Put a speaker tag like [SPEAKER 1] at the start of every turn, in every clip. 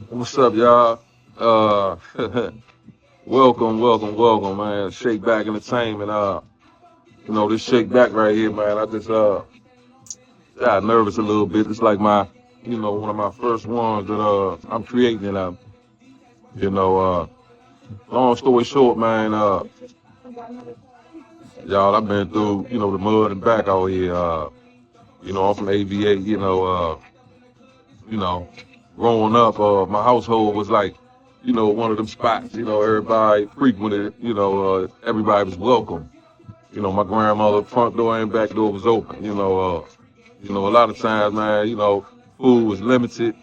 [SPEAKER 1] What's up, y'all? Uh, welcome, man. Shake Back Entertainment. This Shake Back right here, man. I just got nervous a little bit. It's like one of my first ones that I'm creating. And you know, uh, long story short, man. Y'all, I've been through, the mud and back out here. I'm from AVA. You know, growing up, my household was like, one of them spots. Everybody frequented. Everybody was welcome. My grandmother's front door and back door was open. A lot of times, man, food was limited.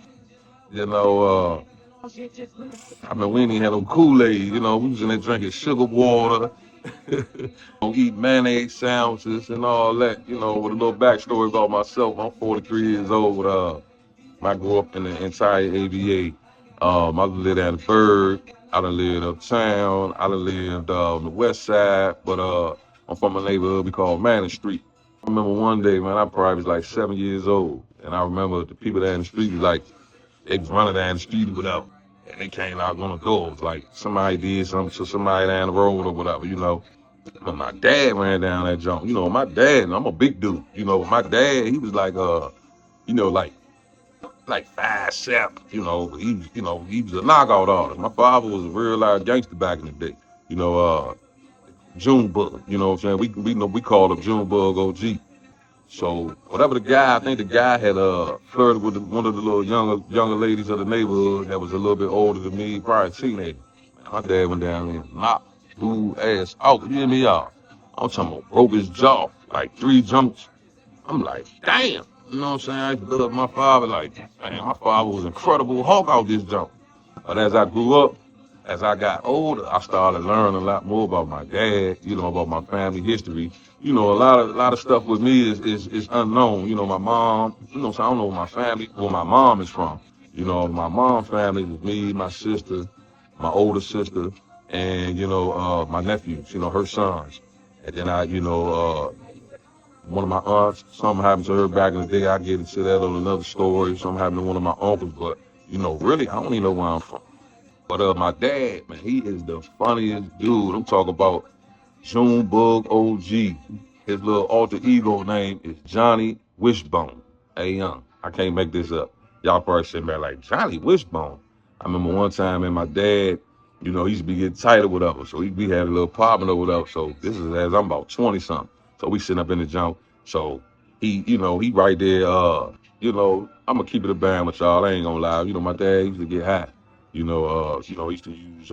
[SPEAKER 1] You know, we didn't even have no Kool-Aid. We was in there drinking sugar water, eat mayonnaise sandwiches and all that. With a little backstory about myself, I'm 43 years old. I grew up in the entire ABA. I lived at the Bird. I done lived uptown. I done lived on the west side, but I'm from a neighborhood we call Manor Street. I remember one day, man, I probably was like 7 years old, and I remember the people down the street was like, they was running down the street or whatever, and they came out on the doors like somebody did something to somebody down the road or whatever. But my dad ran down that jump. My dad, and I'm a big dude. My dad, he was like, like 5'7", he was a knockout artist. My father was a real live gangster back in the day. You know, Junebug, you know what I'm saying? We called him Junebug OG. So whatever the guy, I think the guy had flirted with one of the little younger ladies of the neighborhood that was a little bit older than me, probably a teenager. My dad went down there and knocked dude ass out. You hear me, y'all? I'm talking about broke his jaw, like 3 jumps. I'm like, damn. You know what I'm saying? I used to look at my father like, man, my father was incredible Hulk out this jump. But as I grew up, as I got older, I started learning a lot more about my dad, about my family history. A lot of stuff with me is unknown. My mom, so I don't know where my mom is from. My mom's family is me, my sister, my older sister, and my nephews, her sons. And then one of my aunts, something happened to her back in the day. I get into that on another story. Something happened to one of my uncles, but really, I don't even know where I'm from. But my dad, man, he is the funniest dude. I'm talking about Junebug OG. His little alter ego name is Johnny Wishbone. Hey, young, I can't make this up. Y'all probably sitting there like, Johnny Wishbone. I remember one time, and my dad, he used to be getting tight or whatever. So we had a little apartment or whatever. So this is as I'm about 20 something. So we sitting up in the junk. So he right there. I'm gonna keep it a band with y'all. I ain't gonna lie. My dad used to get high. He used to use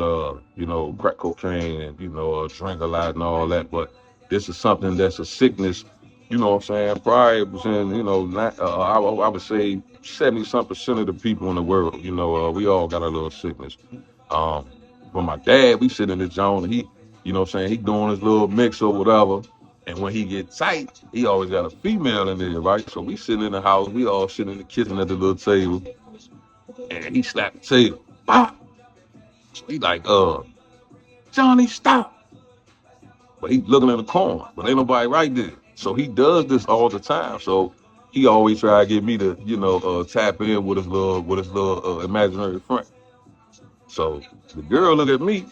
[SPEAKER 1] crack cocaine and drink a lot and all that. But this is something that's a sickness. You know what I'm saying? Probably was in I would say 70% of the people in the world. We all got a little sickness. Um, but my dad, we sit in the zone. And he, he doing his little mix or whatever. And when he get tight, he always got a female in there, right? So we sitting in the house, we all sitting in the kitchen at the little table, and he slapped the table. Pop! So he like, Johnny, stop. But he looking in the corner, but ain't nobody right there. So he does this all the time. So he always try to get me to, tap in with his little imaginary friend. So the girl look at me,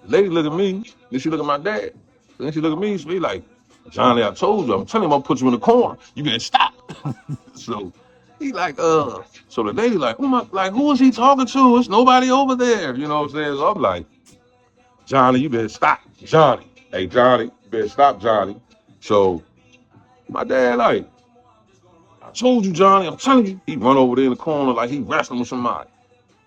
[SPEAKER 1] the lady look at me, then she look at my dad. Then she look at me, she be like, Johnny, I told you, I'm telling him I'll put you in the corner. You better stop. So he like, so the lady like, who is he talking to? It's nobody over there. You know what I'm saying? So I'm like, Johnny, you better stop. Johnny. Hey, Johnny, you better stop, Johnny. So my dad like, I told you, Johnny, I'm telling you. He run over there in the corner like he wrestling with somebody.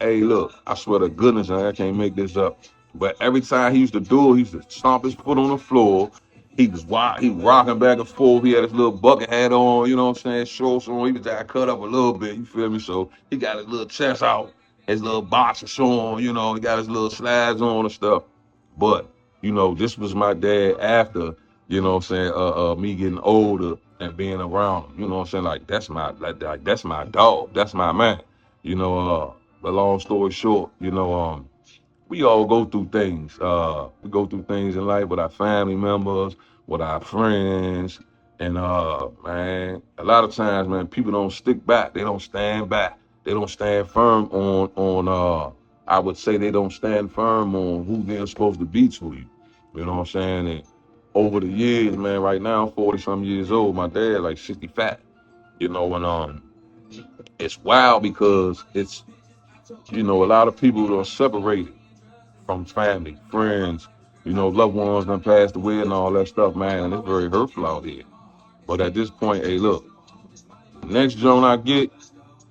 [SPEAKER 1] Hey, look, I swear to goodness, I can't make this up. But every time he used to do it, he used to stomp his foot on the floor. He was wild, he rocking back and forth. He had his little bucket hat on, you know what I'm saying, shorts on. He was cut up a little bit, you feel me? So he got his little chest out, his little boxer on, he got his little slides on and stuff. But, this was my dad after, me getting older and being around him. You know what I'm saying? Like that's my dog. That's my man. You know, but long story short, we all go through things. We go through things in life with our family members, with our friends, and man, a lot of times, man, people don't stick back. They don't stand back. They don't stand firm on I would say they don't stand firm on who they're supposed to be to you. You know what I'm saying? And over the years, man, right now I'm 40 some years old. My dad like 65. You know, and it's wild because it's, you know, a lot of people are separated from family, friends, you know, loved ones done passed away and all that stuff, man, and it's very hurtful out here. But at this point, hey, look, next joint I get,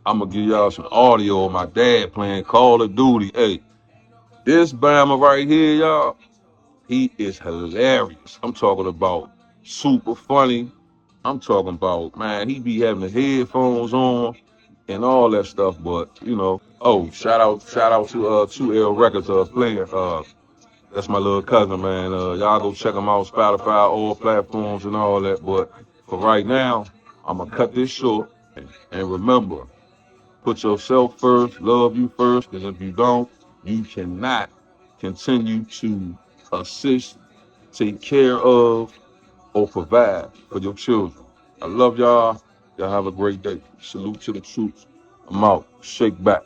[SPEAKER 1] I'm gonna give y'all some audio of my dad playing Call of Duty. Hey, this Bama right here, y'all, he is hilarious. I'm talking about super funny. I'm talking about, man, he be having the headphones on and all that stuff. But you know, oh, shout out to 2L Records player. That's my little cousin, man. Y'all go check him out, Spotify, all platforms and all that. But for right now, I'm gonna cut this short. And remember, put yourself first, love you first, because if you don't, you cannot continue to assist, take care of, or provide for your children. I love y'all. Y'all have a great day. Salute to the troops. I'm out. Shake back.